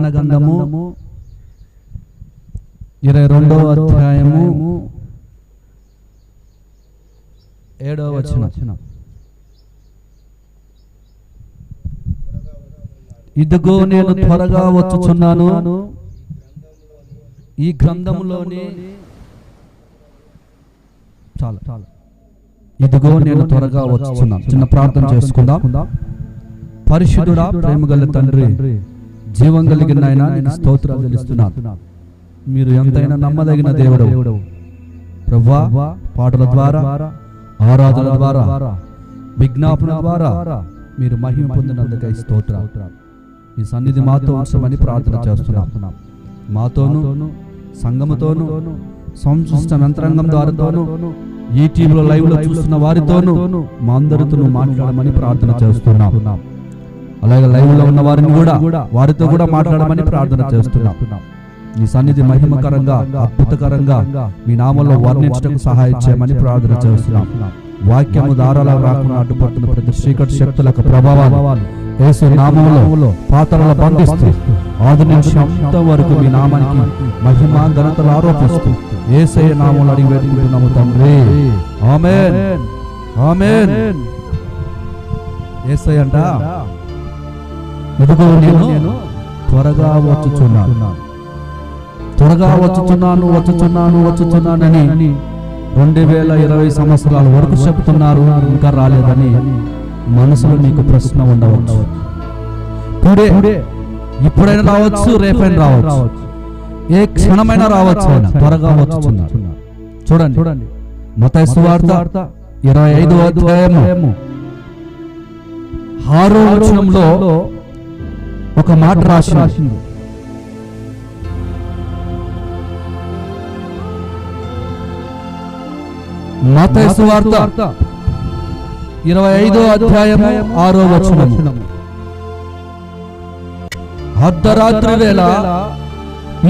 ప్రకటన గ్రంథము 22వ అధ్యాయము 7వ వచనం. ఇదిగో నేను త్వరగా వచ్చుచున్నాను, ఈ గ్రంథములోని చాలా ఇదిగో నేను త్వరగా వచ్చుచున్నాను. చిన్న ప్రార్థన చేసుకుందాం. పరిశుద్ధుడా, ప్రేమగల తండ్రి, జీవం కలిగిన నాయనా, నీకు స్తోత్రాలు చెల్లిస్తున్నాను. మీరు ఎంతైనా నమ్మదగిన దేవుడు ప్రభువా. పాటల ద్వారా, ఆరాధన ద్వారా, విజ్ఞాపన ద్వారా మీరు మహిమ పొందినందుకై స్తోత్రాలు. మీ సన్నిధి మాతో ఉంచమని ప్రార్థన చేస్తున్నాం. మాతోను, సంఘముతోను, సంస్కృత యంత్రాంగం ద్వారాతోను, ఈ టీవీలో లైవ్ లో చూస్తున్న వారితోను మా అందరితో మాట్లాడమని ప్రార్థన చేస్తున్నాం. అలాగే లైవ్ లో ఉన్న వారిని కూడా వారితో కూడా మాట్లాడమని ప్రార్థన చేస్తున్నాం. మీ సన్నిధి మహిమకరంగా, అద్భుతకరంగా మీ నామంలో వర్ణించడానికి సహాయం చేయమని ప్రార్థన చేస్తున్నాం. వాక్యము దారాల రాకుండా అడ్డుపడుతున్న ప్రతి చీకటి శక్తులకు ప్రభావాలు యేసు నామములో పాత్రలు బంధిస్తూ ఆది నుంచి అంత వరకు మీ నామానికి మహిమ ఘనతలు ఆరోపిస్తూ యేసయ్య నామములో అడిగి వేడుకుంటున్నాము తండ్రి. ఆమేన్, ఆమేన్. యేసయ్య అంట, ఇదిగో నేను త్వరగా వచ్చుచున్నాను, త్వరగా వచ్చుచున్నానని 2020 సంవత్సరాల వరకు చెప్తున్నారు, ఇంకా రాలేదని మనసులో మీకు ప్రశ్న ఉండవచ్చు. ఇప్పుడైనా రావచ్చు, రేపైనా రావచ్చు, ఏ క్షణమైనా రావచ్చు. త్వరగా వచ్చుచున్నారు. చూడండి మత్తయి సువార్త 25వ అధ్యాయము 6వ వచనంలో ఒక మాట రాసింది. మత్తయి సువార్త 25వ అధ్యాయము 6వ వచనము. అర్ధరాత్రి వేళ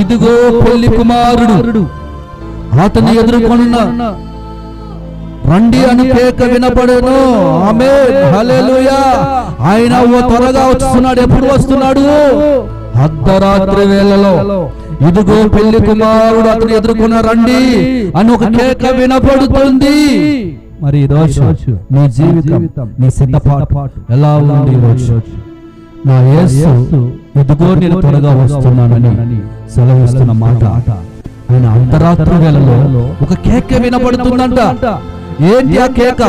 ఇదిగో పెళ్లి కుమారుడు అతని ఎదుర్కొన్న రండి అని కేక వినపడెను. ఆమేన్, హల్లెలూయా. ఆయన త్వరగా వస్తున్నాడు. ఎప్పుడు వస్తున్నాడు? అర్ధరాత్రి వేళలో ఇదిగో పెళ్లి కుమారుడు అతను ఎదుర్కొన్న రండి అని ఒక కేక వినపడుతుంది. మరి ఈ రోజు నీ జీవితం, నీ సిద్ధపాటు ఎలా ఉంది? ఈ రోజు నా యేసు ఇదిగో నేను త్వరగా వస్తున్నానని సెలవిస్తున్న మాట ఆయన అర్ధరాత్రి వేళలో ఒక కేక వినపడుతుందంట. ఏంటి ఆ కేక?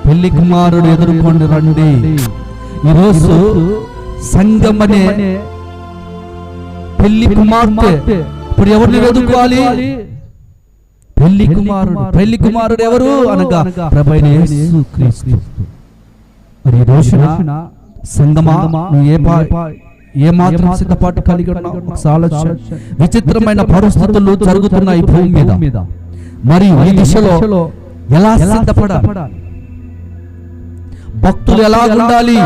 పెళ్లి కుమారుడు ఎదుర్కొని రండి. ఈరోజు సంఘం అనే పెళ్లి కుమార్తె ఇప్పుడు ఎవరిని ఎదుర్కోవాలి? పెళ్లి కుమారుడు ఎవరు అనగా ప్రభువైన యేసుక్రీస్తు. మరి ఈ రోజున సంగమా, ఏ మాత్రం సిద్ధపాటు కలిగి ఉన్నావు? విచిత్రమైన పరిస్థితులు జరుగుతున్నాయి భూమి మీద. మరి ఈ దిశలో ఎలా సిద్ధపడాలి? భక్తులు ఎలా ఉండాలి?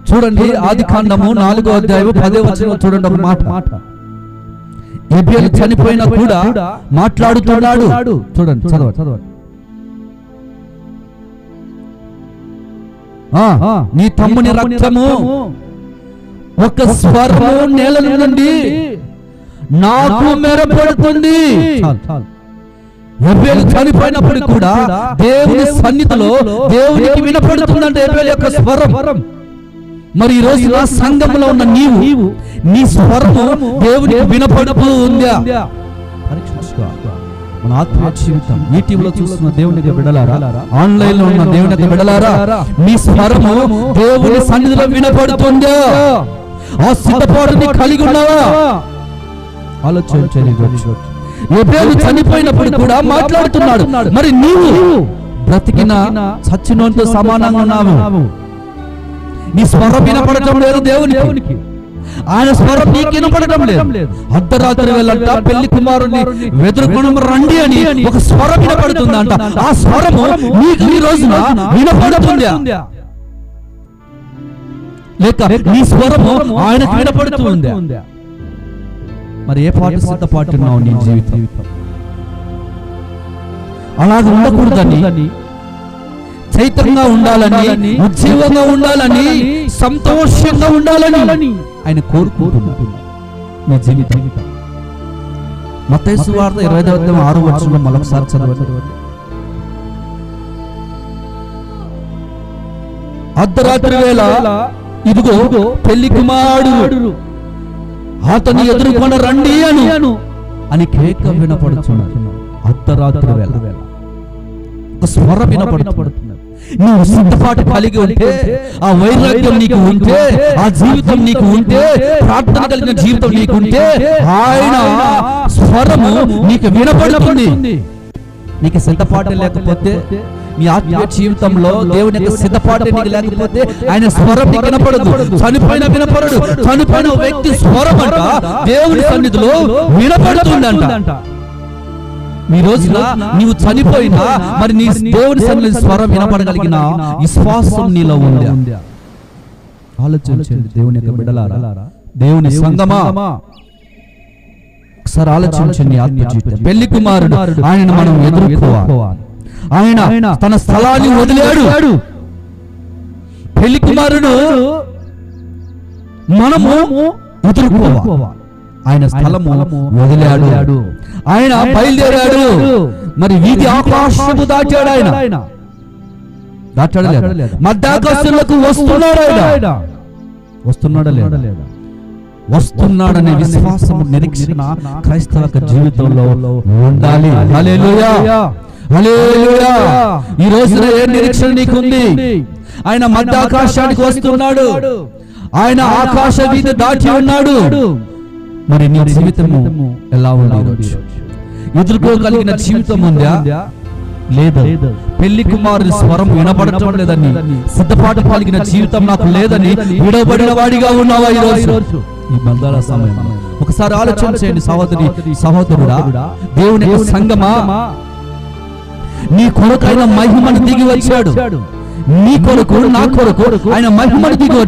చూడండి, ఆదికాండము 4వ అధ్యాయము 10వ వచనం చూడండి. ఒక మాట, హేబెలు చనిపోయినా కూడా మాట్లాడుతున్నాడు. చూడండి, చదవండి. నీ తమ్ముని రక్తము ఒక స్వరము నేల నుండి నాకు మెరపడుతుంది. హేబెలు చనిపోయినప్పుడు కూడా దేవుని సన్నిధిలో దేవునికి వినపడుతుందంటే హేబెలు యొక్క స్వరం. మరి ఈ రోజు నా సంఘంలో ఉన్న నీవు, నీ స్వరము దేవునికి వినపడుతూ ఉందా? పరీక్షించుకో. మన ఆత్మీయ జీవితం ఈ టీవీలో చూస్తున్న దేవునికి బిడ్డలారా, ఆన్లైన్ లో ఉన్న దేవునికి బిడ్డలారా, నీ స్వరము దేవుని సన్నిధిలో వినపడుతుందా? ఆ సిద్ధపాటుని కలిగి ఉన్నావా? ఆలోచించండి. హేబెలు చనిపోయినప్పుడు కూడా మాట్లాడుతున్నాడు. మరి నీవు బ్రతికిన చచ్చినంతో సమానంగా ఉన్నావు. నీ స్వరం వినపడటం లేదు దేవునికి, ఆయన స్వరం నీకు వినపడటం లేదు. అర్ధరాత్రి వేళంట పెళ్లి కుమారుని ఎదుర్కొని రండి అని ఒక స్వరం వినపడుతుందంట. ఆ స్వరము నీకు ఈ రోజున వినపడుతుందా? లేక నీ స్వరము ఆయనకు వినపడుతుందా? మరి ఏ పాట సిద్ధపాటున్నావు నీ జీవితం? అలాగే ఉండకూడదని చైతన్యంగా ఉండాలని, ఉజ్జీవంగా ఉండాలని, సంతోషంగా ఉండాలని ఆయన కోరుకుంటున్నాడు. మీ జీవితం మత్తయి సువార్త 20వ అధ్యాయం 6వ వచనంలో మరొకసారి చదవండి. అర్ధరాత్రి వేళ ఇదిగో పెళ్లి కుమారుడు అతని ఎదుర్కొన రండి అని కేక వినపడుతున్నాడు. అర్ధరాత్రి వేళ ఒక స్వరం వినపడుతున్నది. నువ్వు సిద్ధపాటు కలిగి ఉంటే, ఆ వైరాగ్యం నీకు ఉంటే, ఆ జీవితం నీకు ఉంటే, ప్రార్థన కలిగిన జీవితం నీకుంటే ఆయన స్వరము నీకు వినపడుతుంది. నీకు సిద్ధపాటు లేకపోతే, నీ ఆత్మీయ జీవితంలో దేవుని యొక్క సిద్ధపాటు నీకు లేకపోతే ఆయన స్వరం నీకు వినపడదు. చనిపోయిన వినపడడు. చనిపోయిన వ్యక్తి స్వరం అంట దేవుని సన్నిధిలో వినపడుతుందంట. ఈ రోజున నీవు చనిపోయినా మరి నీ దేవుని సన్నిధిలో స్వరం వినపడగలిగిన విశ్వాసం నీలో ఉంది. ఆలోచించండి దేవుని యొక్క బిడ్డలారా, దేవుని సంగమా, ఒకసారి ఆలోచించండి. ఆత్మ జీవితం పెళ్లి కుమారుడు ఆయన మనం ఎదుర్కోవాలి. ఆయన తన స్థలాన్ని వదిలాడు. పెళ్లి కుమారుడు మనము ఎదుర్కోవాలి. ఆయన స్థలము వదిలాడు. ఆయన బయలుదేరాడు. మరి వీధి ఆకాశము దాటాడు. ఆయన దాటాడు. మధ్యాకాశంలోకి వస్తున్నాడా లేదా? వస్తున్నాడనే విశ్వాసము, నిరీక్షణ క్రైస్తవ జీవితంలో ఉండాలి. హల్లెలూయా, హల్లెలూయా. ఈ రోజున ఏ నిరీక్షణ నీకుంది? ఆయన మధ్యాకాశానికి వస్తున్నాడు. ఆయన ఆకాశ వీధి దాటి ఉన్నాడు. మరి నీ జీవితము ఎలా ఉంది? ఎదుర్కోగలిగిన జీవితం ఉందా లేదా? పెళ్లి కుమారుడి స్వరం వినపడటం లేదని, సిద్ధపాటు కలిగిన జీవితం నాకు లేదని విడబడిన వాడిగా ఉన్నావా ఈ రోజు? ఈ బంధాల సమయం ఒకసారి ఆలోచన చేయండి. సహోదరి, సహోదరుడా, దేవుని సంగమా, నీ కొరకైన మహిమను దిగి వచ్చాడు. నీ కొరకు, నా కొరకు ఆయన మహిమను దిగి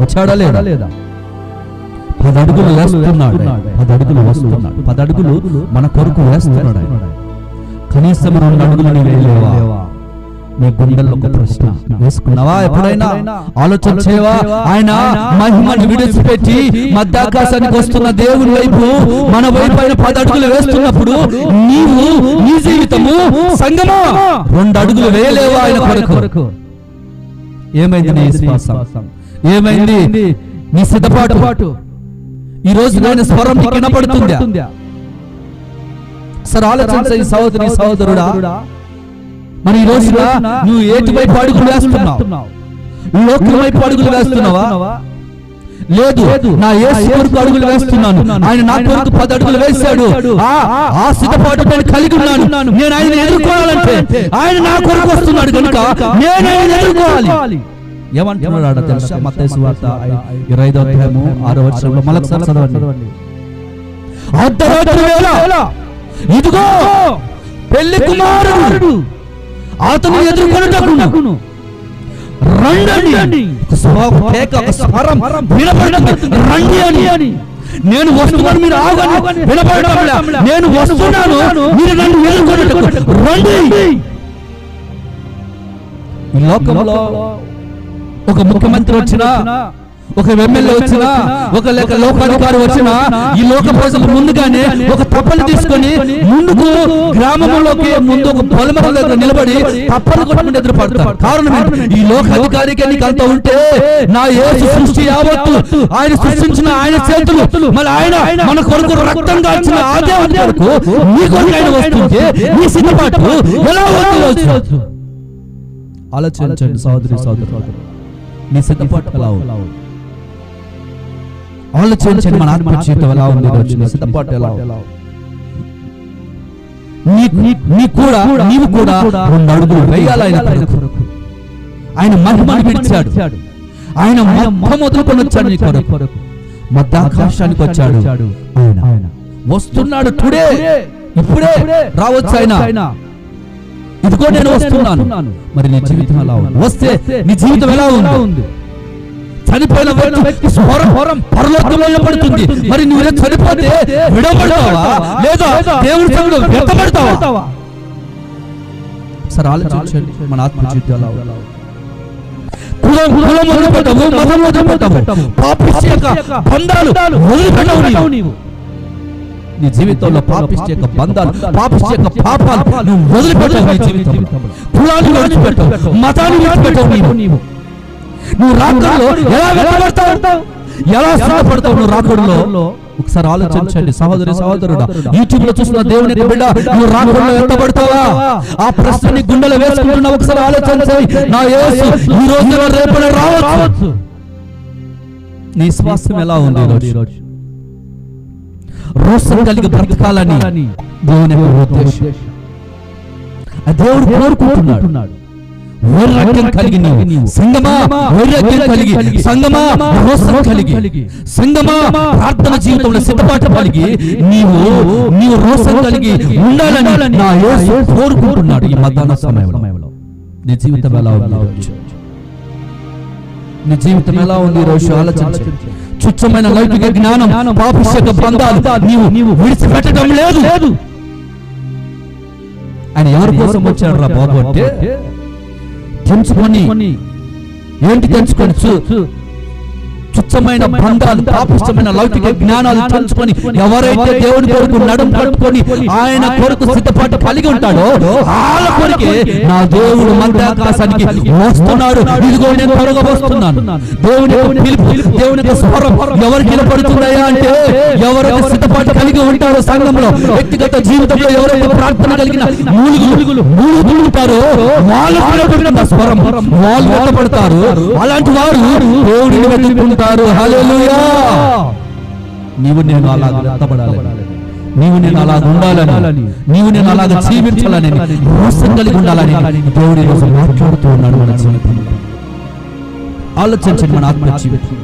వచ్చాడా లేదా? 10 అడుగులు వేస్తున్నాడు. 10 అడుగులు వస్తున్నాడు. 10 అడుగులు మన కొరకు వేస్తున్నాడు. కనీసం 2 అడుగులు వేయలేవా? నీ గుండెల్లో ఒక ప్రశ్న వేసుకున్నావా? ఎప్పుడైనా ఆలోచన చేయవా? ఆయన మహిమను విడిచిపెట్టి మధ్యాకాశానికి వస్తున్న దేవుని వైపు, మన వైపు ఆయన 10 అడుగులు వేస్తున్నప్పుడు నీవు, నీ జీవితము సంగమా 2 అడుగులు వేయలేవా ఆయన కొరకు? ఏమైంది నీ విశ్వాసం? ఏమైంది నీ సిద్ధపాటు? ఈ రోజు ఆయన స్వరం వినపడుతుందా? సరే ఆలోచించే సహోదరి, సహోదరుడా, మరి ఈ రోజు నువ్వు ఏటి వైపు అడుగులు వేస్తున్నావు? లోకం వైపు అడుగులు వేస్తున్నావా? లేదు, నా యేసు కొరకు అడుగులు వేస్తున్నాను. ఆయన నా కొరకు 10 అడుగులు వేశాడు. ఆ సిద్ధపాటు నేను కలిగి ఉన్నాను. నేను ఆయన ఎదుర్కోవాలంటే ఆయన నా కొరకు వస్తున్నాడు కనుక నేను ఆయన ఎదుర్కోవాలి. ఏమంటున్నాడు తెలుసా? మత్తయి సువార్త 25వ అధ్యాయము 6వ వచనంలో మరొకసారి చదవండి. అర్ధరాత్రి వేళ ఇదిగో పెళ్లి కుమారుడు అతను ఎదుర్కొనుటకును రండి. ఒక స్వరం వినపడుతుంది, రండి అని. నేను వస్తున్నాను, మీరు ఆగండి. వినపడటం, నేను వస్తున్నాను, మీరు నన్ను ఎదుర్కొనుటకు రండి. ఈ లోకంలో ఒక ముఖ్యమంత్రి వచ్చినా, ఒక ఎమ్మెల్యే వచ్చినా, ఒక లోకాధికారి వచ్చినా, ఈ లోక ప్రజలు ముందుగానే ఒక తప్పలు తీసుకొని ముందుకు గ్రామంలోకి ముందు ఒక పొలమర దగ్గర నిలబడి తప్పలు కొట్టుకుని ఎదురు పడతారు. కారణం ఈ లోకాధికారికి నీకు అంత ఉంటే, నా యేసు సృష్టి యావత్తు ఆయన సృష్టించిన ఆయన చేతులు, మళ్ళీ ఆయన మన కొరకు రక్తం కాల్చిన ఆ దేవుని కొరకు నీ కొరకు ఆయన వస్తుంటే నీ సిద్ధపాటు ఎలా ఉంది? ఆలోచించండి సహోదరి, సహోదరుడు, నీ సిద్ధపాటు ఎలా ఉంది? ఆలోచించండి. మన ఆత్మ జీవితం ఎలా ఉంది? నీ సిద్ధపాటు ఎలా ఉంది? నీవు కూడా 2 అడుగులు వేయాలి ఆయన కొరకు. ఆయన మహిమను విడిచాడు. ఆయన మొదలుకొని వచ్చాడు నీ కొరకు. మధ్యాకాశానికి వచ్చాడు. ఆయన వస్తున్నాడు. టుడే, ఇప్పుడే రావచ్చు ఆయన. ఇదిగో నేను వస్తున్నాను. మరి నీ జీవితం ఎలా ఉంది? వస్తే నీ జీవితం ఎలా ఉంది? చనిపోయిన వ్యక్తి స్వరం పరలోకంలో వినపడుతుంది. మరి నువ్వు చనిపోతే విడబడతావా లేదా దేవుని సంగతిలో వ్యక్తపడతావా? ఒకసారి ఆలోచించండి మన ఆత్మ జీవితాలు. కులం వదిలిపెట్టవు, మతం వదిలిపెట్టవు, పాపిష్టి యొక్క బంధాలు వదిలిపెట్టవు నీవు. నీ జీవితంలో పాపిష్టి యొక్క బంధాలు, పాపిష్టి యొక్క పాపాలు నువ్వు వదిలిపెట్టవు. నీ జీవితంలో కులాన్ని వదిలిపెట్టవు, మతాన్ని వదిలిపెట్టవు. నువ్వు రాకడలో ఎలా వెళ్తావు, ఎలా శ్రమపడతావు నువ్వు రాకడలో. ఒకసారి ఆలోచించండి సహోదరి సహోదరుడా, యూట్యూబ్ లో చూస్తున్న దేవుని బిడ్డ, నువ్వు రాకడలో ఎత్తబడతావా? ఆ ప్రశ్నని గుండెలో వేసుకుంటున్నావు. ఒకసారి ఆలోచించండి. నా యేసు ఈ రోజు రేపటి రావచ్చు. నీ శ్వాసం ఎలా ఉంది ఈరోజు? రోషం కలిగి బ్రతకాలని దేవుని ఉద్దేశం. దేవుడు కోరుకుంటున్నాడు. వైరాగ్యం కలిగి నీవు సంగమా, వైరాగ్యం కలిగి సంగమా, రోషం కలిగి సంగమా, ప్రార్థన జీవితంలో సిద్ధపాటు కలిగి నీవు రోషం కలిగి ఉండాలని నా యేసు కోరుకుంటున్నాడు. ఈ మధ్యాహ్న సమయంలో నీ జీవితం ఎలా ఉంది? నీ జీవితం ఎలా ఉంది ఈరోజు? ఆలోచించు. తుచ్చమైన లౌకిక జ్ఞానం, పాపిష్టి బంధాలు నీవు విడిచిపెట్టడం లేదు. ఆయన ఎవరి కోసం వచ్చాడు రా బాబు అంటే, తెంచుకొని ఏంటి తెంచుకొని? తుచ్చమైన బంధాలు, పాపిష్టమైన లౌకిక జ్ఞానాలు తెంచుకొని ఎవరైతే దేవుని కొరకు నడుము కట్టుకొని ఆయన కొరకు సిద్ధపాటు కలిగి ఉంటాడో వాళ్ళ కొరికే నా దేవుడు మధ్యాకాశానికి వస్తున్నాడు. ఇదిగో నేను త్వరగా వస్తున్నాను. దేవుని పిలుపు, దేవుని స్వరం ఎవరికి వినపడుతున్నాయా అంటే, ఎవరైతే సిద్ధపాటు కలిగి ఉంటారో సంఘంలో, వ్యక్తిగత జీవితంలో ఎవరైతే ప్రార్థన కలిగిన మూలుగుతారో వాళ్ళు వినపడుతున్న స్వరం, వాళ్ళు వినపడతారు. అలాంటి వారు దేవుడిని వెతుక్కుంటారు. హల్లెలూయా. నీవు నేను అలాగ ఎత్తబడాలి, నీవు నేను అలాగ ఉండాలని, నీవు నేను అలాగ జీవించాలని, రోషం కలిగి ఉండాలని దేవుడు ఈరోజు మాట్లాడుతూ ఉన్నాడు మన జీవితంలో. ఆలోచించండి మన ఆత్మ జీవితం.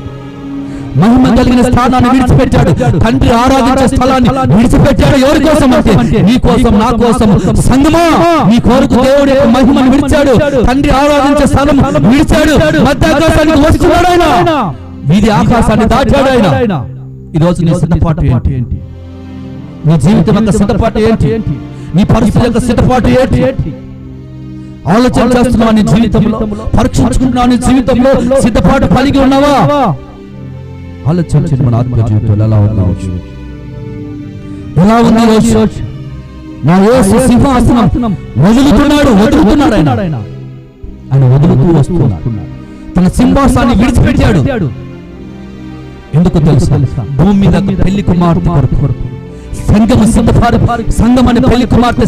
మహిమ కలిగిన స్థానాన్ని విడిచిపెట్టాడు, తండ్రి ఆరాధించే స్థలాన్ని విడిచిపెట్టాడు. ఎవరి కోసం అంటే నీ కోసం, నా కోసం. సంగమా, నీ కొరకు దేవుడి యొక్క మహిమను విడిచాడు, తండ్రి ఆరాధించే స్థలం విడిచాడు. మధ్యాకాశానికి వస్తున్నాడు ఆయన, వీధి ఆకాశాన్ని దాటాడు ఆయన. ఈరోజు నీ సిద్ధపాటు ఏంటి? నీ జీవితం యొక్క సిద్ధపాటు ఏంటి? నీ పరిస్థితి యొక్క సిద్ధపాటు ఏంటి? ఆలోచన చేస్తున్నావు నీ జీవితంలో, పరీక్షించుకుంటున్నావు నీ జీవితంలో, సిద్ధపాటు కలిగి ఉన్నావా? ఆలోచించండి మన ఆత్మ జీవితంలో ఎలా ఉంది? ఎలా ఉంది రోజు? నా యేసు సింహాసనం వదులుతున్నాడు ఆయన. ఆయన వదులుతూ వస్తున్నాడు. తన సింహాసనాన్ని విడిచిపెట్టాడు. ఎందుకు తెలుసా? భూమి మీద పెళ్లి కుమార్తె కొరకు సంఘము సిద్ధపడి, సంఘమని పెళ్లి కుమార్తె,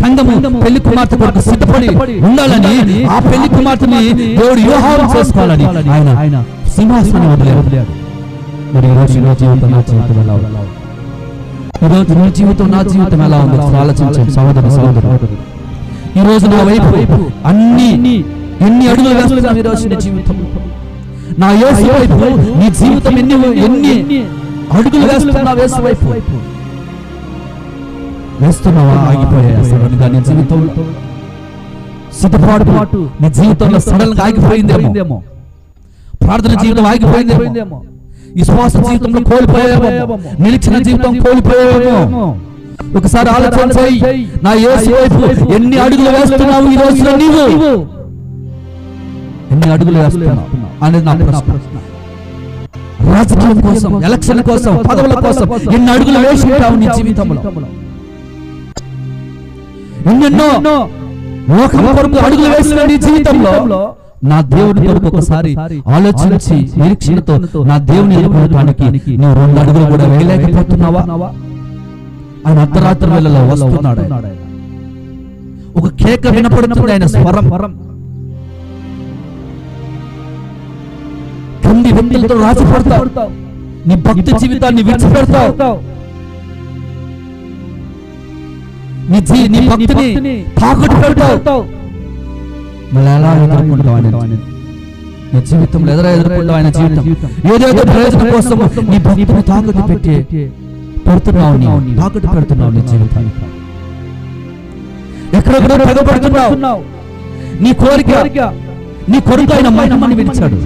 సంఘము పెళ్లి కుమార్తె కొరకు సిద్ధపడి ఉండాలని, ఆ పెళ్లి కుమార్తెని దేవుడు వివాహం చేసుకోవాలని ఆయన సింహాసనాన్ని వదిలేడు. మరి ఈరోజు నా జీవితం, నా జీవితం ఎలా ఉంది? ఈరోజు నీ జీవితం, నా జీవితం ఎలా ఉంది? ఆలోచించండి సహోదరి సహోదరుడు. ఈ రోజు నా వైపు ఎన్ని అడుగులు వేస్తున్నావు ఈరోజు నీ జీవితం? నా యేసు వైపు నీ జీవితం ఎన్ని అడుగులు వేస్తున్నావు? యేసు వైపు వేస్తున్నావా? ఆగిపోయా సడన్ గా నీ జీవితంలో? సిద్ధపాటు నీ జీవితంలో సడన్ గా ఆగిపోయిందేమో. ప్రార్థన జీవితం ఆగిపోయిందేమో. విశ్వాస జీవితంలో కోల్పోయావేమో. నిలిచిన జీవితం కోల్పోయావేమో. ఒకసారి ఆలోచన చేయి. నా యేసు వైపు ఎన్ని అడుగులు వేస్తున్నావు ఈ రోజున? నీవు ఎన్ని అడుగులు వేస్తున్నావు అనేది నా ప్రశ్న. రాజకీయం కోసం, ఎలక్షన్ కోసం, పదవుల కోసం ఎన్ని అడుగులు వేసుకుంటావు నీ జీవితంలో? ఎన్నెన్నో లోకం కొరకు అడుగులు వేసిన నీ జీవితంలో నా దేవుని కొరకు ఒకసారి ఆలోచించి నిరీక్షణతో నా దేవుని ఎదుర్కోవడానికి నువ్వు 2 అడుగులు కూడా వేయలేకపోతున్నావా? ఆయన అర్ధరాత్రి వేళలో వస్తున్నాడు. ఒక కేక వినపడుతుంది, ఆయన స్వరం. కంది వెండిలతో రాసి పడతావు, నీ భక్తి జీవితాన్ని విడిచిపెడతావు, నీ భక్తిని తాకట్టు పెడతావు. మళ్ళీ ఎలా ఎదుర్కొంటావు ఆయన? నీ జీవితంలో ఎదుర్కొంటావు ఆయన జీవితం. ఏదేదో ప్రయోజనం కోసం నీ భక్తిని తాకట్టు పెడుతున్నావు, తాకట్టు పెడుతున్నావు నీ జీవితాన్ని. ఎక్కడెక్కడో తెగబడుతున్నావు. నీ కోరిక, నీ కొడుకు ఆయన మహిమని విడిచాడు,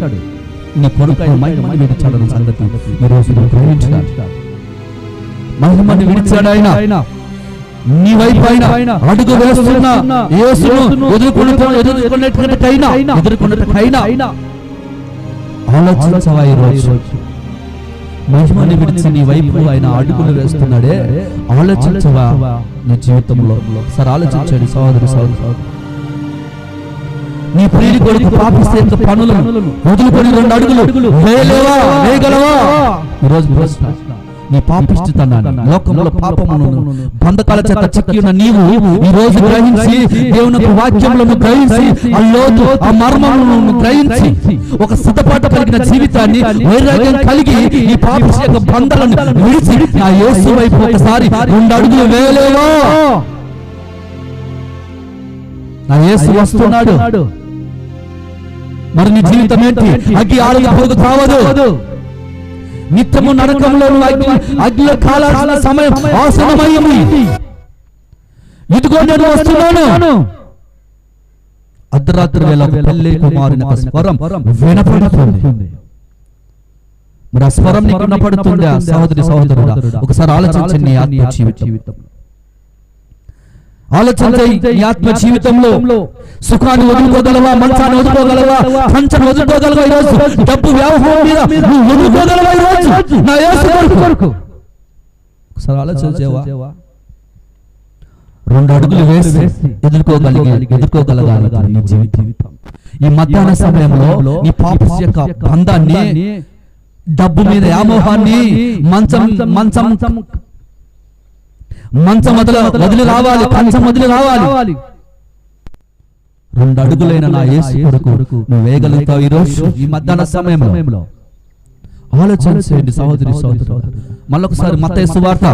నీ కొడుకు ఆయన మహిమని విడిచాడు అన్న సంగతి ఈరోజు నువ్వు గ్రహించాలి. మహిమని విడిచాడు ఆయన. నీ వైపు ఆయన అడుగు వేస్తున్న యేసును ఎదుర్కొన్నట్టుకైనా ఆలోచించవా ఈరోజు? మహిమని విడిచి నీ వైపు ఆయన అడుగులు వేస్తున్నాడే, ఆలోచించవా నీ జీవితంలో? సరే ఆలోచించండి సహోదరి సహోదరు. నీ ప్రియుడి కొడుకు పాపిస్తే పనులను వదులుకొని 2 అడుగులు వేయగలవా? ఈరోజు ప్రశ్న. నీ పాపిష్టితనాన్ని, లోకంలో పాపమును, బంధకాల చేత చిక్కి ఉన్న నీవు ఈ రోజు గ్రహించి, దేవుని వాక్యములను గ్రహించి, ఆ లోతు, ఆ మర్మములను గ్రహించి, ఒక సిద్ధపాటు కలిగిన జీవితాన్ని, వైరాగ్యం కలిగి ఈ పాపిష్టి యొక్క బంధాలను విడిచి నా యేసు వైపు ఒకసారి 2 అడుగులు వేయలేవా? నా యేసు వస్తున్నాడు. మరి నీ జీవితం ఏంటి? అగ్గి ఆడకపోదు కావదు. నిత్యము నరకంలో అగ్నిలో కాలాల్సిన సమయం ఆసన్నమయ్యింది. ఇదిగో నేను వస్తున్నాను. అర్ధరాత్రి వేళ పెళ్లి కుమారుని స్వరం వినపడుతుంది. మరి ఆ స్వరం నీకు వినపడుతుందా సహోదరి సహోదరుడా? ఒకసారి ఆలోచించండి. నీ ఆత్మ జీవితం ఆలోచించే ఆత్మ జీవితంలో సుఖాన్ని వదులుకోగలవా? మంచాన్ని వదులుకోగలవా? కంచెను వదులుకోగలవా? ఈరోజు డబ్బు వ్యవహారం మీద నువ్వు వదులుకోగలవా? ఈరోజు నా యేసు కొరకు ఒకసారి ఆలోచించేవా? 2 అడుగులు వేసి ఎదుర్కోగలగాలి నీ జీవితం. ఈ మధ్యాహ్న సమయంలో నీ పాపం యొక్క బంధాన్ని, డబ్బు మీద వ్యామోహాన్ని, మంచం వదిలి రావాలి, కంచం వదిలి రావాలి. 2 అడుగులైన నా యేసు కొరకు నువ్వు వేయగలుగుతావు ఈరోజు ఈ మధ్యాహ్న సమయంలో? ఆలోచించండి సహోదరి సహోదరు. మళ్ళొకసారి మత్తయి సువార్త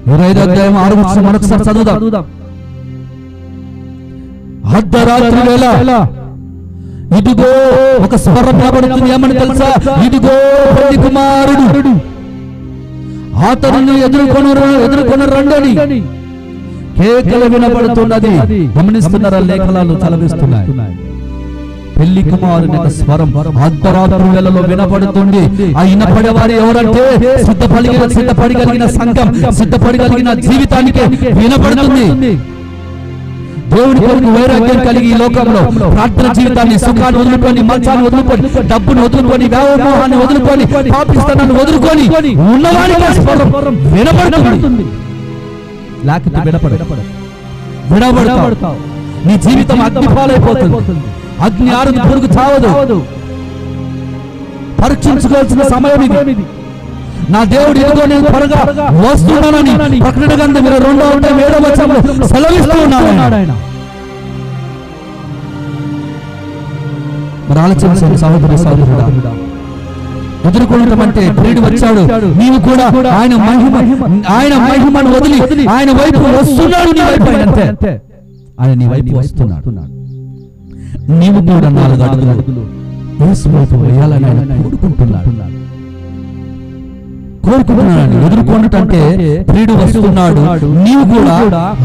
25వ అధ్యాయం 6వ వచనం మరొకసారి చదువుదాం. అర్ధరాత్రి వేళ ఇదిగో ఒక స్వరం వినబడుతుంది. ఏమని తెలుసా? ఇదిగో పెళ్లి కుమారుడు, అతనిని ఎదుర్కొని రండి. కేకలు వినబడుతున్నది. గమనిస్తున్నారా? లేఖనాలు చలవిస్తున్నాయి. పెళ్లి కుమారుని స్వరం అర్ధరాత్రి వేళలో వినపడుతుంది. ఆ వినపడేవారు ఎవరంటే సిద్ధపడగలిగిన సంఘం, సిద్ధపడగలిగిన జీవితానికి వినపడుతుంది. దేవుని కొరకు వైరాగ్యం కలిగి ఈ లోకంలో ప్రార్థన జీవితాన్ని, సుఖాన్ని వదులుకొని, మంచాన్ని వదులుకొని, డబ్బును వదులుకొని, వ్యామోహాన్ని వదులుకొని, పాపిస్తాన్ని వదులుకొని ఉన్నవాడికి స్వరం వినపడుతుంది. లేకపోతే వినబడతావు. నీ జీవితం అగ్ని పాలైపోతుంది. అగ్ని ఆరదు, పురుగు చావదు. పరీక్షించుకోవాల్సిన సమయం ఇది. నా దేవుడు ఇదిగో నేను త్వరగా వస్తున్నానని ప్రకటన గ్రంథం 22వ అధ్యాయం 7వ వచనంలో సెలవిస్తూ ఉన్నాడు ఆయన. మరి ఆలోచించండి సహోదరి సహోదరుడా. ఎదుర్కొనడం అంటే ప్రియుడు వచ్చాడు, నీవు కూడా ఆయన మహిమను వదిలి ఆయన వైపు వస్తున్నాడు. నీ వైపు అంతే, ఆయన నీ వైపు వస్తున్నాడు. నీవు కూడా 4 అడుగులు యేసు వైపు వేయాలని ఆయన కోరుకుంటున్నాడు. ఎదుర్కొన్నటంటే ప్రియుడు వస్తున్నాడు, నీవు కూడా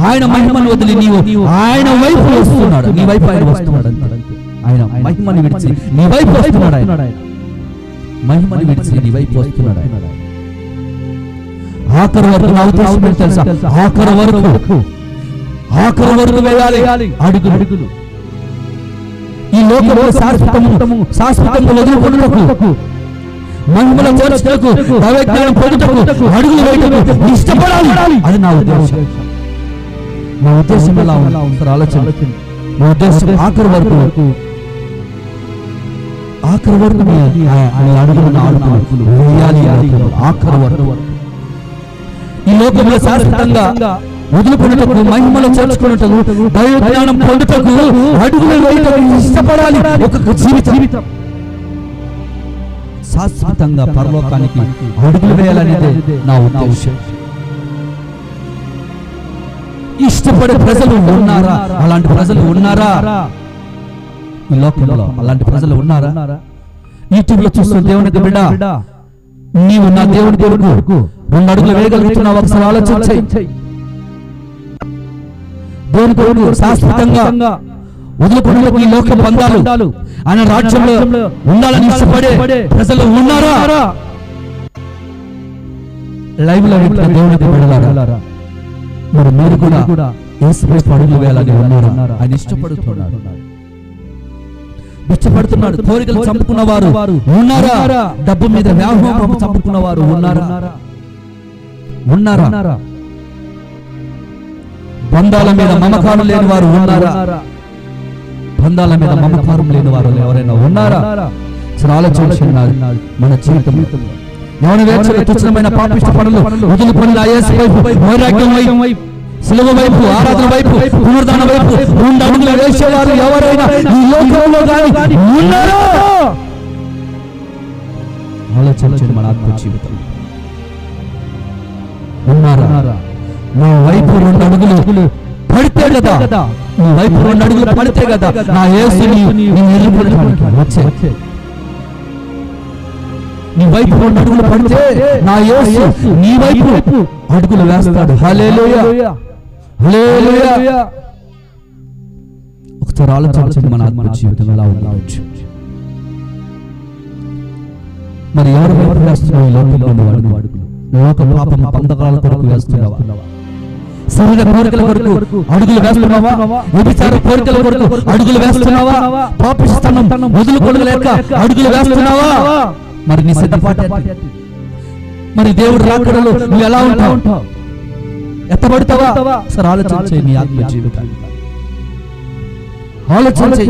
ఆయన మహిమను వదిలి నీవు ఆయన వైపు వస్తున్నాడు. నీ వైపు ఆయన వస్తున్నాడు. ఆయన మహిమని విడిచి నీ వైపు వస్తున్నాడు. ఆయన మహిమని విడిచి నీ వైపు వస్తున్నాడు. ఆఖరి వరకు నా ఉద్దేశం తెలుసా? ఆఖరి వరకు వేయాలి అడుగులు. ఈ లోకంలో శాశ్వతము వదులుకొనుటకు, మహిమల చేర్చుటకు, దైవజ్ఞానం పొందుటకు, అడుగులు వేయటకు ఇష్టపడాలి. అది నా ఉద్దేశం. నా ఉద్దేశం ఎలా ఉంది ఆలోచన. నా ఉద్దేశం ఆఖరి వరకు అడుగులు వేయాలి. ఆఖరి వరకు ఈ లోకంలో శాశ్వతంగా వదులుకొనుటకు, మహిమలో చేర్చుకున్నటకు, దైవజ్ఞానం పొందుటకు, అడుగులు వేయటకు ఇష్టపడాలి. ఒక జీవితం శాశ్వతంగా పరలోకానికి అడుగులు వేయాలనేదే నా ఉద్దేశం. ఇష్టపడే ప్రజలు ఉన్నారా? అలాంటి ప్రజలు ఉన్నారా ఈ లోకంలో? అలాంటి ప్రజలు ఉన్నారా? యూట్యూబ్ లో చూస్తున్న దేవునికి బిడ్డ, నీవు నా దేవుని కొరకు 2 అడుగులు వేయగలుగుతున్నావు? ఒకసారి ఆలోచించు. దేవుని కొరకు శాశ్వతంగా వదులుకున్నకు ఈ లోక బంధాలు, ఆయన రాజ్యంలో ఉండాలని ఇష్టపడే ప్రజలు ఉన్నారా? లైవ్ లో దేవునికి బిడ్డలారా, మరి మీరు కూడా యేసు వైపు అడుగులు వేయాలని ఉన్నారా? ఆయన ఇష్టపడుతున్నాడు, ఇష్టపడుతున్నాడు. కోరికలు చంపుకున్న వారు ఉన్నారా? డబ్బు మీద వ్యామోహం చంపుకున్న వారు ఉన్నారా? బంధాల మీద మమకారం లేని వారు ఉన్నారా? బంధాల మీద మమకారం లేని వారు ఎవరైనా ఉన్నారా? ఆలోచించిన మన జీవితం యవన వేచన తుచ్చమైన పాపిష్ట పనులు వదులుకొని యేసు వైపు, వైరాగ్యం వైపు, సిలువ వైపు, ఆరాధన వైపు, పునరుద్ధాన వైపు 2 అడుగులు వేసేవారు ఎవరైనా ఈ లోకంలో గాని ఉన్నారా? ఆలోచించండి మన ఆత్మ జీవితం. ఉన్నారా? నా వైపు 2 అడుగులు పడితే కదా, నీ వైపు 2 అడుగులు పడితే కదా నా యేసు నీ వచ్చే. నీ వైపు 2 అడుగులు పడితే నా యేసు నీ వైపు అడుగులు వేస్తాడు. హల్లెలూయా, హల్లెలూయా. ఒకసారి ఆలోచించండి మన ఆత్మ జీవితం ఎలా ఉండవచ్చు. మరి ఎవరు వైపు వేస్తున్నావు? ఈ లోకంలో అడుగులు, లోక పాపం పందకాల కొరకు వేస్తున్నావా? శరీర కోరికల కొరకు అడుగులు వేస్తున్నావా? వ్యభిచార కోరికల కొరకు అడుగులు వేస్తున్నావా? పాపిష్టం వదులుకోలేక అడుగులు వేస్తున్నావా? మరి నీ సిద్ధపాటు, మరి దేవుడు రాకడలో నువ్వు ఎలా ఉంటావు? ఎత్తబడతావా? సరే ఆలోచించే నీ ఆత్మ జీవితాన్ని ఆలోచించే.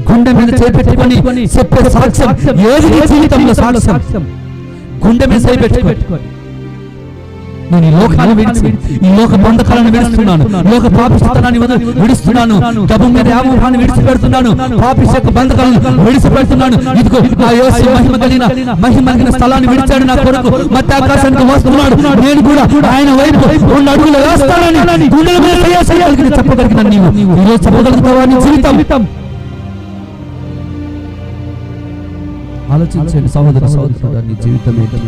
గుండె మీద చేపెట్టుకొని చెప్పే సాక్ష్యం ఏది నీ జీవితంలో సాక్ష్యం? గుండె మీద చేపెట్టుకొని నేను ఈ లోకాన్ని విడిచి, ఈ లోక బంధకాలను విడుస్తున్నాను, లోక పాపిష్టతనాన్ని విడుస్తున్నాను, డబ్బు మీద వ్యామోహాన్ని విడిచిపెడుతున్నాను, పాపిష్ట బంధకాలను విడిచిపెడుతున్నాను. ఇదిగో నా యేసు మహిమ కలిగిన స్థలాన్ని విడిచాడు నా కొరకు. మధ్య ఆకాశానికి వస్తున్నాడు. నేను కూడా ఆయన వైపు 2 అడుగులు వేస్తానని గుండెల మీద చేయగలిగిన చెప్పగలిగిన నీవు ఈరోజు చెప్పగలుగుతావా? నీ జీవితం ఆలోచించండి సహోదర సహోదరుడా, నీ జీవితం ఏంటి?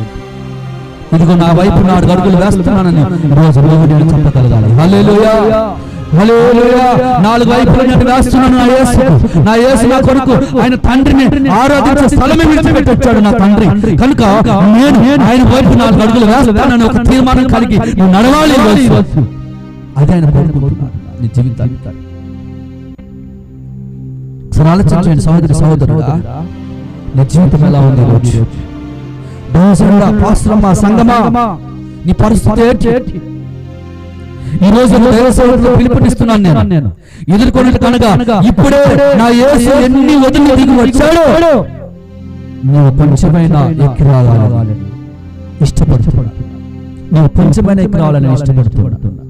ఇదిగో నా వైపు 4 అడుగులు వేస్తున్నానని రోజు నేను చెప్పగలగాలి. హల్లెలూయా, హల్లెలూయా. 4 వైపులు నేను వేస్తున్నాను నా యేసు నా కొరకు. ఆయన తండ్రిని ఆరాధించే స్థలమే విడిచిపెట్టి వచ్చాడు నా తండ్రి. కనుక నేను ఆయన వైపు 4 అడుగులు వేస్తానని ఒక తీర్మానం కలిగి నువ్వు నడవాలి. అదే ఆయన కోరుకుంటున్నాడు నీ జీవితాన్ని. ఆలోచించండి సహోదరి సహోదరుడా, నీ జీవితం ఎలా ఉంది ఈరోజు? సంగమా, నీ పరిస్థితి ఏంటి? ఈ రోజు పిలుపునిస్తున్నాను నేను ఎదుర్కొనే కనుక ఇప్పుడే నా యేసు ఎన్ని వదిలి దిగి వచ్చాడో నువ్వు కొంచెమైనా ఎక్కి రావాలని ఇష్టపడుతున్నా. నువ్వు కొంచెమైనా ఎక్కి రావాలని ఇష్టపడుతున్నా.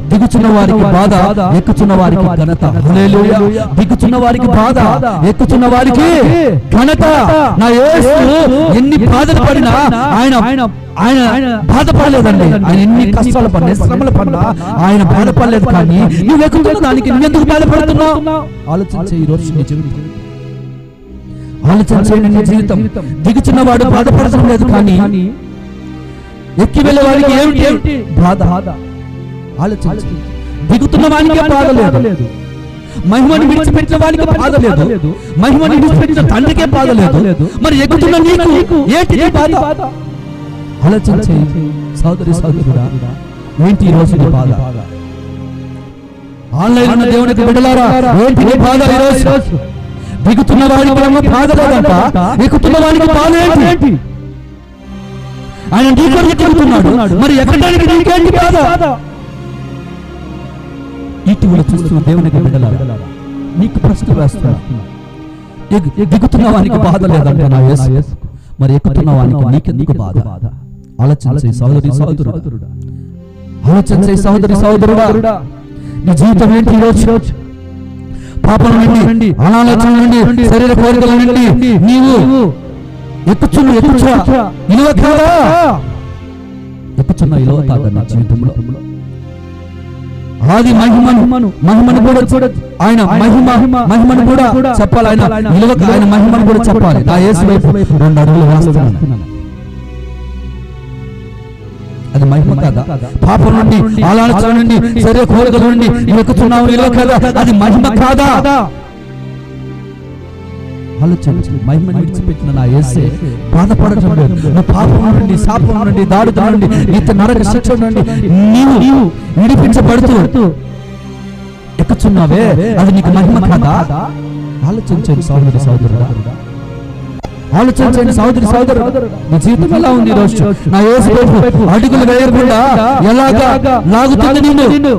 దిగుచున్న వారికి బాధ, ఎక్కుచున్న వారికి ఘనత. హల్లెలూయా. దిగుచున్న వారికి బాధ, ఎక్కుచున్న వారికి ఘనత. నా యేసు ఎన్ని బాధలు పడినా ఆయన బాధపడలేదండి. ఆయన ఎన్ని కష్టాలు పడినా, శ్రమలు పడినా ఆయన బాధపడలేదు. కానీ నువ్వు ఎక్కుతున్న దానికి నువ్వెందుకు బాధపడుతున్నావు? ఆలోచించే ఈ రోజు నీ జీవితం, ఆలోచించండి నీ జీవితం. దిగుచున్న వాడు బాధపడటం లేదు, కానీ ఎక్కి వెళ్ళే వాడికి ఏమిటి బాధ? ఆలోచించి దిగుతున్న వానికి బాధ లేదు, మహిమని విడిచిపెట్టిన వానికి బాధ లేదు, మహిమని విడిచిపెట్టిన తండ్రికే బాధ లేదు. మరి ఎక్కుతున్న నీకు ఏంటి బాధ? ఆలోచించి సోదరి సోదరుడా, ఏంటి ఈ రోజు నీ బాధ? ఆన్లైన్ ఉన్న దేవునికి బిడ్డలారా, ఏంటి నీ బాధ ఈ రోజు? దిగుతున్న వాడికి బాధ లేదంట, ఎక్కుతున్న వాడికి బాధ ఏంటి? ఆయన నీ కొరకు తిరుగుతున్నాడు, మరి ఎక్కడానికి నీకేంటి బాధ? ఇటీవల చూస్తూ దేవునికి బిడ్డలారా, నీకు ప్రశ్న వేస్తున్నా. దిగుతున్న వానికి బాధ లేదంటే నా యేసు, మరి ఎక్కుతున్న వానికి నీకెందుకు బాధ? ఆలోచించే సహోదరి సహోదరుడా, ఆలోచించే సహోదరి సహోదరుడా, నీ జీవితం ఏంటి ఈ రోజు? పాపం నుండి, అనాలోచన నుండి, శరీర కోరికల నుండి నీవు ఎక్కుచున్న ఇలువ కాదా? ఎక్కుచున్న ఇలువ కాదా నా జీవితంలో? ఆది మహిమను కూడా చూడొచ్చు. ఆయన మహిమను కూడా చెప్పాలి. ఆయన నిలువక ఆయన మహిమను కూడా చెప్పాలి. నా యేసు వైపు 2 అడుగులు వేస్తున్నాను. అది మహిమ కాదా? పాపం నుండి, ఆలోచన నుండి, శరీర కోరికల నుండి ఎక్కుతున్నావు నిలువ కదా? అది మహిమ కాదా? ఆలోచించు. మహిమను విడిచిపెట్టిన నా యేసే బాధపడటం లేదు. నువ్వు పాపం నుండి, శాపం నుండి, దాడుల నుండి, నిత్య నరక శిక్ష నుండి నీవు విడిపించబడుతూ ఎక్కుచున్నావే, అది నీకు మహిమ కాదా? ఆలోచించండి సోదరి సోదరుడా, ఆలోచించండి సోదరి సోదరుడు. నీ జీవితం ఎలా ఉంది ఈరోజు? నా యేసు వైపు అడుగులు వేయకుండా ఎలాగా లాగుతుంది నిన్ను?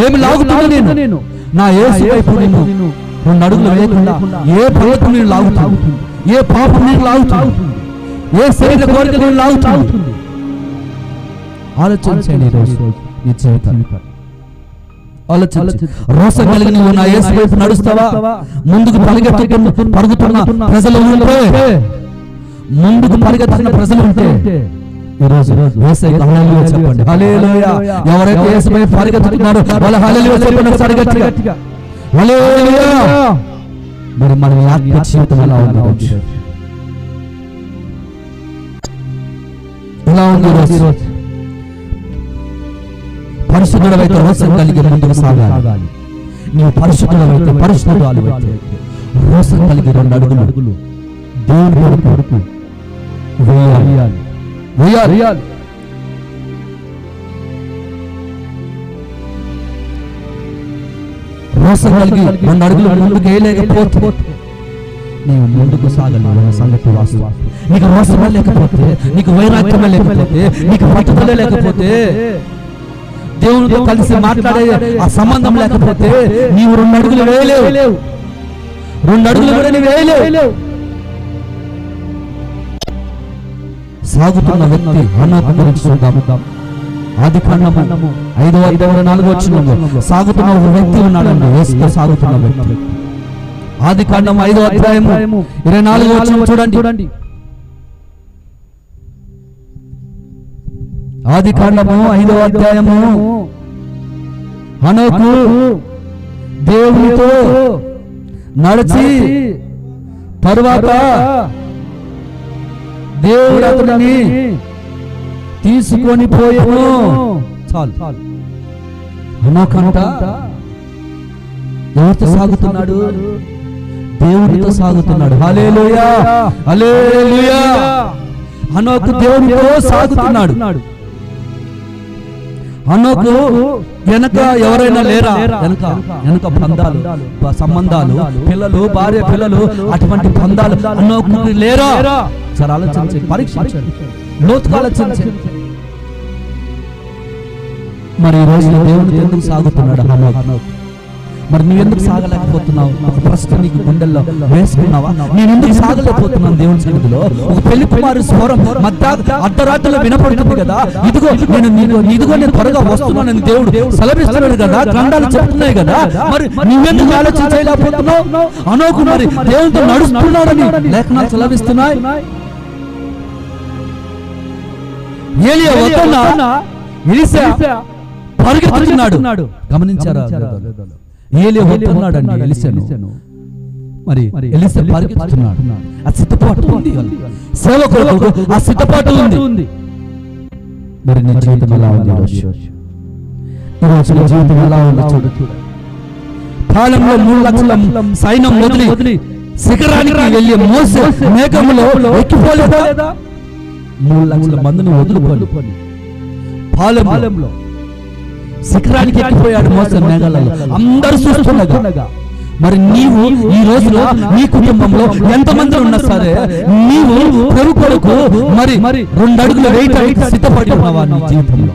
ఏమి లాగుతుంది నేను? నా యేసు వైపు నిన్ను 2 అడుగులు వేయకుండా ఏ పాపం నేను లాగుతావు, ఏ పాపం నేను లాగుతావు, ఏ శరీర కోరిక నేను లాగుతావు? ఆలోచించండి ఈరోజు నీ జీవితాన్ని. ఆలోచించు. రోషం కలిగి నువ్వు నా యేసు వైపు నడుస్తావా? ముందుకు పరుగుతున్న ప్రజలు ఉంటే, ముందుకు పరిగెత్తుతున్న ప్రజలు ఉంటే ఈరోజు యేసయ్యకి హల్లెలూయా చెప్పండి. హల్లెలూయా. ఎవరైతే యేసు వైపు పరిగెత్తుతున్నారో వాళ్ళ హల్లెలూయా చెప్పండి ఒకసారి గట్టిగా. హల్లెలూయా. మరి మన ఆత్మ జీవితం ఎలా ఉంది? ఎలా ఉంది ఈరోజు? పరిశుద్ధుడవైతే రోషం కలిగి ముందుకు సాగాలి. నీవు పరిశుద్ధుడవైతే, పరిశుద్ధురాలివైతే రోషం కలిగి 2 అడుగులు దేవుని కొరకు వేయాలి. రోషం కలిగి 2 అడుగులు ముందుకు వేయలేకపోతే నీవు ముందుకు సాగలేవు. సంగతి వాస్తవం. నీకు రోషమే లేకపోతే, నీకు వైరాగ్యమే లేకపోతే, నీకు పట్టుదల లేకపోతే, దేవునితో కలిసి మాట్లాడే ఆ సంబంధం లేకపోతే నీవు 2 అడుగులు వేయలేవు. 2 అడుగులు కూడా నీవు వేయలేవు. సాగుతున్న వ్యక్తి హనోకు గురించి చూద్దాం. ఆదికాండము 5వ అధ్యాయం 4వ వచనంలో సాగుతున్న ఒక వ్యక్తి ఉన్నాడండి. యేసుతో సాగుతున్న వ్యక్తి. ఆదికాండము 5వ అధ్యాయం 24వ వచనం చూడండి. ఆదికాండము 5వ అధ్యాయము హనోకు దేవునితో నడిచి తరువాత దేవుడు అతనిని తీసుకొని పోయాను. చాలు. హనోకంట ఎవరితో సాగుతున్నాడు? దేవునితో సాగుతున్నాడు. హల్లెలూయా, హల్లెలూయా. హనోకు దేవునితో సాగుతున్నాడు. హనోకు వెనక ఎవరైనా లేరా? వెనక బంధాలు, సంబంధాలు, పిల్లలు, భార్య పిల్లలు, అటువంటి బంధాలు హనోకు లేరా? సరే ఆలోచించండి, పరీక్షించండి, లోతుగా ఆలోచించండి. మరి ఈ రోజు దేవుడు ఎందుకు సాగుతున్నాడు హనోకు? మరి నువ్వు ఎందుకు సాగలేకపోతున్నావు? ఒక ప్రశ్న నీకు గుండెల్లో వేసుకున్నావా? నేను ఎందుకు సాగలేకపోతున్నాను దేవుని సన్నిధిలో? ఒక పెళ్లి కుమారు స్వరం అర్ధరాత్రిలో వినపడుతుంది కదా, ఇదిగో నేను త్వరగా వస్తున్నానని దేవుడు సెలవిస్తున్నాడు కదా, గ్రంథాలు చెప్తున్నాయి కదా. మరి నువ్వెందుకు ఆలోచన చేయలేకపోతున్నావు? హనోకు మరి దేవునితో నడుస్తున్నాడని లేఖనాలు సెలవిస్తున్నాయి. ఏలియా వద్దన్నా ఎలీషా పరిగెత్తుతున్నాడు. గమనించారా? ఏలియా వద్దన్నాడండి ఎలీషాను. మరి ఎలీషా పరిగెత్తుతున్నాడు. ఆ సిద్ధపాటు ఉంది, సేవకులకు ఆ సిద్ధపాటు ఉంది. మరి నీ జీవితం ఎలా ఉంది? ఈరోజు నీ జీవితం ఎలా ఉంది? చూడు. కాలంలో 3 లక్షల సైన్యం వదిలి శిఖరానికి వెళ్ళి మోసే మేఘములో ఎక్కిపోలేదా? 3 లక్షల మందిని వదులుకొని పాలెంలో శిఖరానికి ఎక్కిపోయాడు మోసే మేఘాలలో. అందరూ చూస్తుండగా మరి నీవు ఈ రోజున నీ కుటుంబంలో ఎంతమంది ఉన్నా సరే నీవు ప్రభు కొరకు మరి 2 అడుగులు వేయటానికి సిద్ధపడి ఉన్నావా? నీ జీవితంలో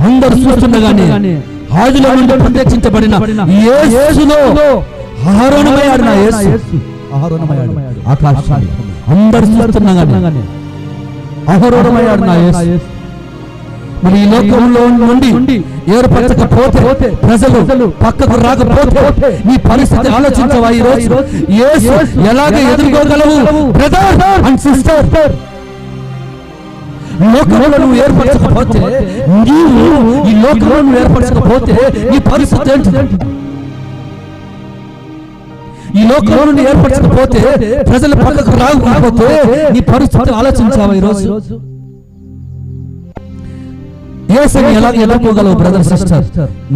అందరూ చూస్తుండగానే ఆదిలో నుండి ప్రత్యక్షించబడిన యేసులో ఆరోహణమయ్యాడు. నా యేసు ఆరోహణమయ్యాడు ఆకాశాన్ని. అందరూ చూస్తుండగానే ఆరోహణమయ్యాడు నా యేసు. మరి ఈ లోకంలో నుండి ఏర్పరచకపోతే, ప్రజలు పక్కకు రాకపోతే నీ పరిస్థితి ఆలోచించవా? ఈ రోజు యేసు ఎలాగ ఎదుర్కోగలవు? బ్రదర్ అండ్ సిస్టర్, లోకంలో నువ్వు ఏర్పరచకపోతే, నీవు ఈ లోకంలో నువ్వు ఏర్పరచకపోతే నీ పరిస్థితి ఏంటి? ఈ లోకంలో నువ్వు ఏర్పరచకపోతే, ప్రజలు పక్కకు రాకపోతే నీ పరిస్థితి ఆలోచించావా? ఈ రోజు యేసుని ఎలా ఎదుర్కోగలవు బ్రదర్ సిస్టర్?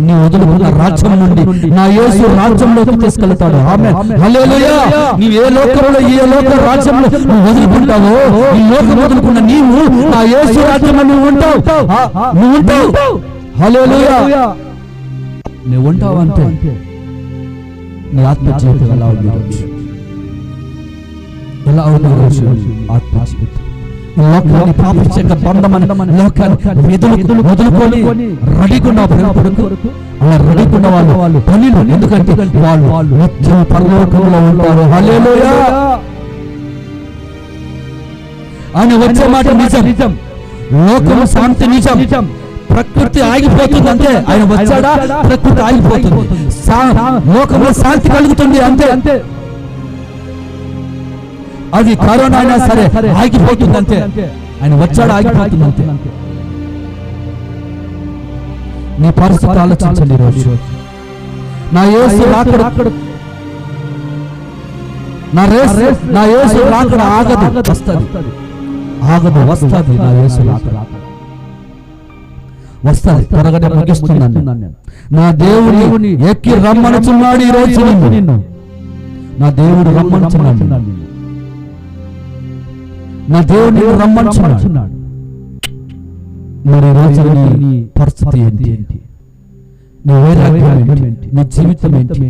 నీ వదులుకున్న రాజ్యం నుండి నా యేసు రాజ్యంలోకి తీసుకెళ్తాడు. ఆమేన్, హల్లెలూయా. నీవు ఏ లోకంలో ఏ లోక రాజ్యంలో నువ్వు వదులుకుంటావో, ఈ లోకం వదులుకున్న నీవు నా యేసు రాజ్యంలో నువ్వు ఉంటావు. హల్లెలూయా. నువ్వు ఉంటావు అంటే నీ ఆత్మ జీవితం ఎలా ఉంది? ఎలా ఉంది ఆత్మ జీవితం? లోకాన్ని పాపించక బంధమని లోకాన్ని వదులుకొని రెడీకున్న కొరకు అలా రెడీకున్న వాళ్ళు పనులు, ఎందుకంటే వాళ్ళు నిత్యం పరలోకంలో ఉంటారు. హల్లెలూయా. ఆయన వచ్చే మాట నిజం, లోకం శాంతి నిజం. ప్రకృతి ఆగిపోతుంది అంతే, ఆయన వచ్చాడా ప్రకృతి ఆగిపోతుంది. లోకంలో శాంతి కలుగుతుంది అంతే. అది కరోనా అయినా సరే ఆగిపోతుంది అంతే, ఆయన వచ్చాడు ఆగిపోతుంది అంతే. నీ పరిస్థితి ఆలోచించండి రోజు. నా యేసు రాకడ నా యేసు రాకడ ఆగదు, వస్తుంది. నా యేసు రాకడ వస్తుంది, త్వరగానే ముగిస్తున్నాను. నా దేవుని ఎక్కి రమ్మనుచున్నాడు ఈ రోజు నిన్ను. నా దేవుడు రమ్మనుచున్నాడు, నా దేవుడు రమ్మనుచున్నాడు. మరి రోజు నీ పరిస్థితి ఏంటి? నీ వైరాగ్యం ఏంటి? నీ జీవితం ఏంటి?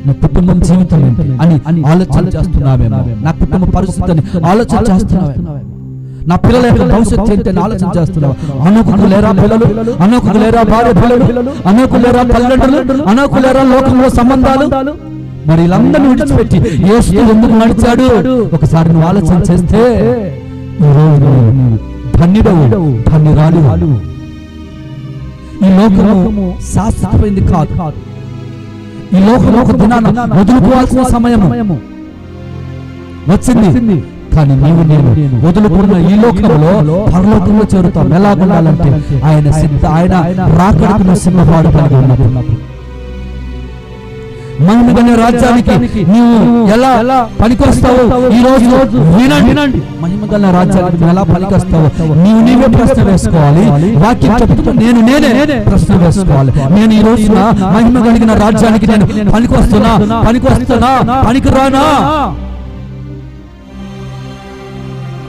నీ కుటుంబం జీవితం ఏంటి అని ఆలోచన చేస్తున్నావేమో. నా కుటుంబ పరిస్థితిని ఆలోచన చేస్తున్నావేమో. నా పిల్లల యొక్క భవిష్యత్తు ఏంటి అని ఆలోచన చేస్తున్నావు. అనోకులు లేరా పిల్లలు? అనోకులు లేరా భార్య పిల్లలు? అనోకులు లేరా తల్లిదండ్రులు? అనోకులు లేరా లోకంలో సంబంధాలు? మరి వీళ్ళందరినీ విడిచిపెట్టి యేసు ఎందుకు నడిచాడు? ఒకసారి నువ్వు ఆలోచన చేస్తే ధన్యుడవు, ధన్యురాలు. ఈ లోకము శాశ్వతమైంది కాదు. ఈ లోకం ఒక దినాన వదులుకోవాల్సిన సమయము వచ్చింది. కానీ నీవు నేను వదులుకున్న ఈ లోకంలో పరలోకంలో చేరుతాం. ఎలా ఉండాలంటే ఆయన రాకడకు సిద్ధపాటు కలిగి ఉన్నప్పుడు మహిమగల రాజ్యానికి నీవు ఎలా పనికొస్తావు? ఈ రోజు వినండి, మహిమగల రాజ్యానికి ఎలా పనికొస్తావు? నీవే ప్రశ్న వేసుకోవాలి. వాక్యం చెప్తూ నేనే ప్రశ్న వేసుకోవాలి. నేను ఈ రోజున మహిమ కలిగిన రాజ్యానికి నేను పనికొస్తున్నా, పనికిరానా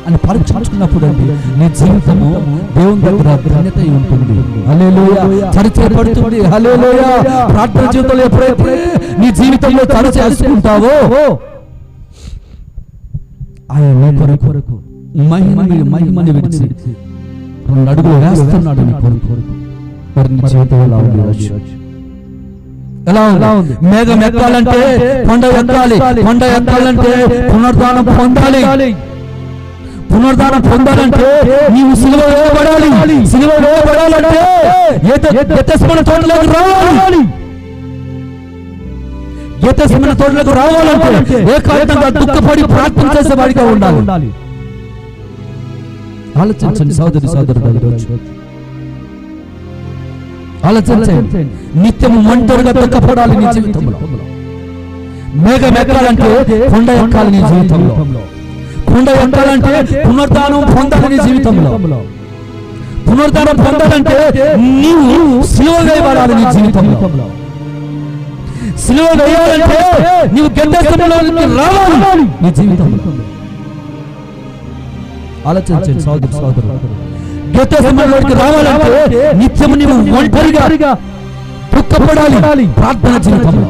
అని పరీక్షించుకున్నప్పుడు అండి నీ జీవితము దేవుని దగ్గర ధన్యత ఉంటుంది. హల్లెలూయా. చరిత్రపడుతుంది. హల్లెలూయా. ప్రార్థన జీవితంలో ఎప్పుడైతే నీ జీవితంలో చేసుకుంటావో ఆయన కొరకు మహిమని విడిచి 2 అడుగులు వేస్తున్నాడు నీ కొరకు. నీ జీవితం ఎలా ఉంది? మేఘం ఎక్కాలంటే కొండ ఎక్కాలి. కొండ ఎక్కాలంటే పునరుద్ధానం పొందాలి. పునరుద్ధానం పొందాలంటే నీవు సిలువ వేయబడాలి. సిలువ వేయబడాలంటే గెత్సేమనే తోటలోకి రావాలి. గెత్సేమనే తోటలోకి రావాలంటే ఏకాంతంగా దుఃఖపడి ప్రార్థన చేసేవాడిగా ఉండాలి. ఆలోచించండి సోదరుడు, ఆలోచించండి. నిత్యము ఒంటరిగా దుఃఖపడాలి నీ జీవితంలో. మేఘం ఎక్కాలంటే కొండ ఎక్కాలి నీ జీవితంలో. కొండ ఎక్కాలంటే పునరుద్ధానం పొందాలి నీ జీవితంలో. పునరుద్ధానం పొందాలంటే నీవు సిలువ వేయబడాలి నీ జీవితంలో. సిలువ వేయాలంటే నీవు గెత్సేమనేలోకి రావాలి నీ జీవితంలో. ఆలోచించండి సోదరుడు, గెత్సేమనేలోకి రావాలంటే నిత్యము నీవు ఒంటరిగా దుఃఖపడాలి ప్రార్థన జీవితంలో.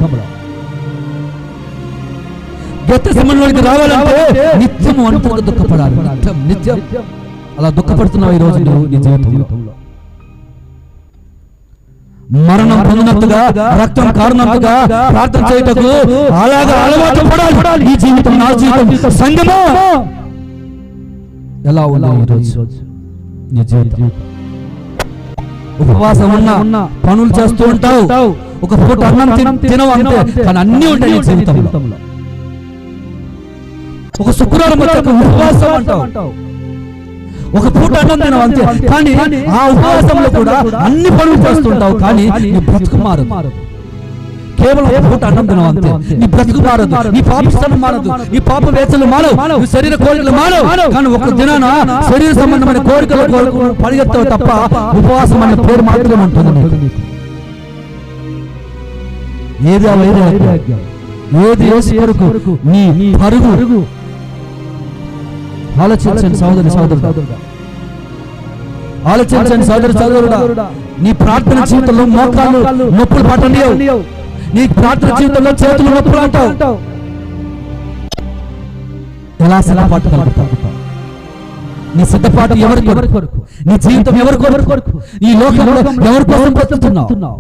గెత్సేమనేలోకి రావాలంటే నిత్యము ఒంటరిగా దుఃఖపడాలి. నిత్యం అలా దుఃఖపడుతున్నావు ఈ రోజు నీ జీవితంలో. మరణం పొందినట్టుగా, రక్తం కారునంతగా ప్రార్థన చేయటకు అలాగా అలవాటు పడాలి ఈ జీవితం, నా జీవితం. సంగమా ఎలా ఉంది ఈరోజు నీ జీవితం? ఉపవాసం ఉన్నా పనులు చేస్తూ ఉంటావు. ఒక పూట అన్నం తినవు అంతే, కానీ అన్ని ఉంటాయి నీ జీవితంలో. ఒక శుక్రవారం ఉపవాసం అంటావు, ఒక పూట అన్నం తినవు అంతే, కానీ ఆ ఉపవాసంలో కూడా అన్ని పనులు చేస్తుంటావు. కానీ నీ బ్రతుకు మారదు. కేవలం ఒక పూట అన్నం తినవు అంతే. నీ బ్రతుకు మారదు, నీ పాపస్థానం మారదు, నీ పాప వేచలు మారవు, నీ శరీర కోరికలు మారవు. కానీ ఒక దినాన శరీర సంబంధమైన కోరికలు పరిగెత్తవు తప్ప ఉపవాసం అనే పేరు మాత్రమే ఉంటుంది నీకు. ఏది ఆ వైరాగ్యం, ఏది యేసు కొరకు నీ పరుగు. ఆలోచించండి సోదరి సోదరుడా, ఆలోచించండి సోదరి సోదరుడా. నీ ప్రార్థన జీవితంలో మోకాళ్ళు నొప్పులు పట్టనియవు, నీ ప్రార్థన జీవితంలో చేతులు నొప్పులు అంటావు. ఎలా సిద్ధపాటు? నీ సిద్ధపాటు ఎవరి కొరకు? నీ జీవితం ఎవరి కొరకు? ఈ లోకంలో ఎవరి కోసం బ్రతుకుతున్నావు?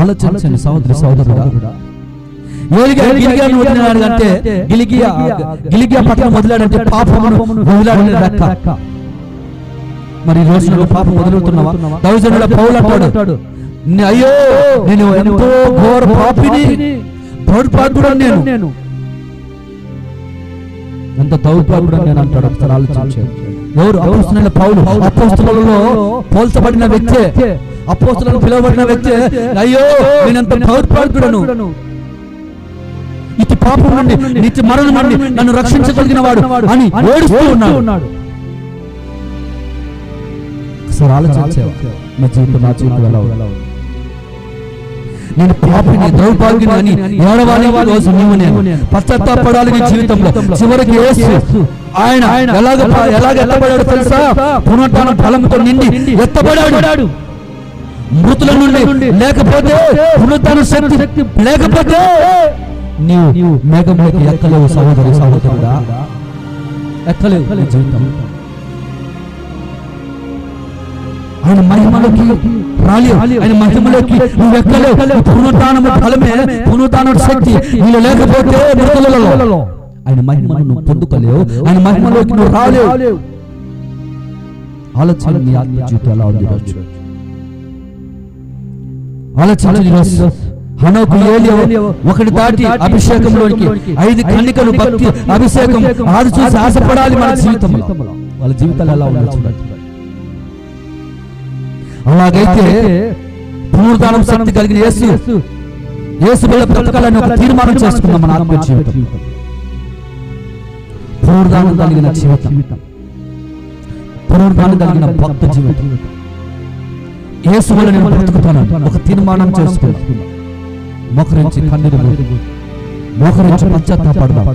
ఆలోచించండి సోదరి సోదరుడా. గిలిగియాను వదిలినాడు అంటే గిలిగియా పట్టణం వదిలాడంటే పాపమును వదిలాడని లెక్క. మరి ఈ రోజు పాపం వదులుతున్నావా? దైవజనుల పౌలు అంటాడు, అయ్యో నేను ఎంతో ఘోర పాపిని, దౌర్భాగ్యుడను నేను. ఎంత దౌర్భాగ్యుడను నేను అంటాడు. ఒకసారి ఆలోచించండి. ఎవరు? అపోస్తలుడైన పౌలు. అపోస్తలులలో పోల్చబడిన వ్యక్తే, అపోస్తలులకు పిలువబడిన వ్యక్తే. అయ్యో నేనెంత దౌర్భాగ్యుడను, ఇటు పాపం నుండి నిత్య మరణం నుండి నన్ను రక్షించగలిగిన వాడు అని ఏడుస్తూ ఉన్నాడు. ఒకసారి ఆలోచించావా? నా జీవితం నా జీవితం ఎలా ఉంది? నేను పాపిని, దౌర్భాగ్యుని అని ఏడవాలి రోజు నేను పశ్చాత్తాపడాలి నీ జీవితంలో. చివరికి యేసు ఆయన ఎలాగ ఎత్తబడాడు తెలుసా? పునరుత్థాన బలంతో నిండి ఎత్తబడాడు. మృతుల నుండి లేకపోతే, పునరుత్థాన శక్తి లేకపోతే నీవు మేఘంలోకి ఎక్కలేవు సహోదరి సహోదరుడా, ఎక్కలేవు జీవితం. ఆయన మహిమలోకి రాలేవు, ఆయన మహిమలోకి నువ్వు ఎక్కలేవు. పునరుత్థానము బలమే, పునరుత్థాన శక్తి నీలో లేకపోతే మృతులలో ఆయన మహిమను నువ్వు పొందుకోలేవు, ఆయన మహిమలోకి నువ్వు రాలేవు. ఆలోచన నీ ఆత్మ జీవితం ఎలా ఉంది? ఆలోచన. హనోకు ఏలియా ఒకటి దాటి అభిషేకంలోనికి 5 కన్నికలు భక్తి అభిషేకం అది చూసి ఆశపడాలి మన జీవితంలో. వాళ్ళ జీవితాలు ఎలా ఉన్నాయి చూడండి. అలాగైతే పునరుత్థానం శక్తి కలిగిన యేసు వల్ల బ్రతకాలని ఒక తీర్మానం చేసుకున్నాం మన ఆత్మ జీవితం. పునరుత్థానం కలిగిన జీవితం, పునరుత్థానం కలిగిన భక్త జీవితం. యేసు వల్ల నేను బ్రతుకుతాను ఒక తీర్మానం చేసుకున్నాను. మోకరించి కన్నీరు మోకరించి పశ్చాత్తాపడదాం.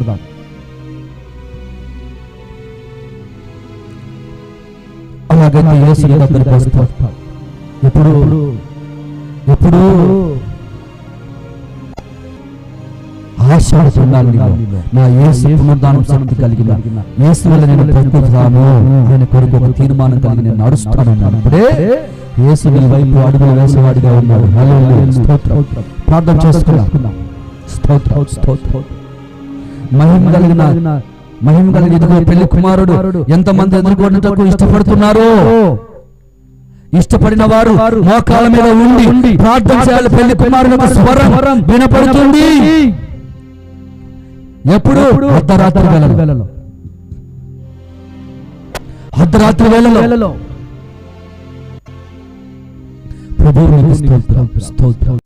అలాగైతే యేసు దగ్గరికి వస్తాం. ఎప్పుడు ఆశపడుతున్నాను, నా యేసు పునరుత్థానం శక్తి కలిగిన యేసు వల్ల నేను బ్రతుకుతాను, ఆయన కొరకు ఒక తీర్మానం కలిగి నేను నడుస్తానన్నప్పుడే యేసు నీ వైపు అడుగులు వేసేవాడిగా ఉన్నాడు. హల్లెలూయా, స్తోత్రం. ప్రార్థన చేసుకున్నాం. స్తోత్రం స్తోత్రం. మహిమ కలిగిన ఇదిగో పెళ్లి కుమారుడు ఎంతమంది ఎదుర్కొన్నటకు ఇష్టపడుతున్నారు. ఇష్టపడిన వారు మోకాళ్ళ మీద ఉండి ప్రార్థన చేయాలి. పెళ్లి కుమారునికి స్వరం వినపడుతుంది. ఎప్పుడు? అర్ధరాత్రి వేళలో. ప్రభువునికి స్తోత్రం స్తోత్రం.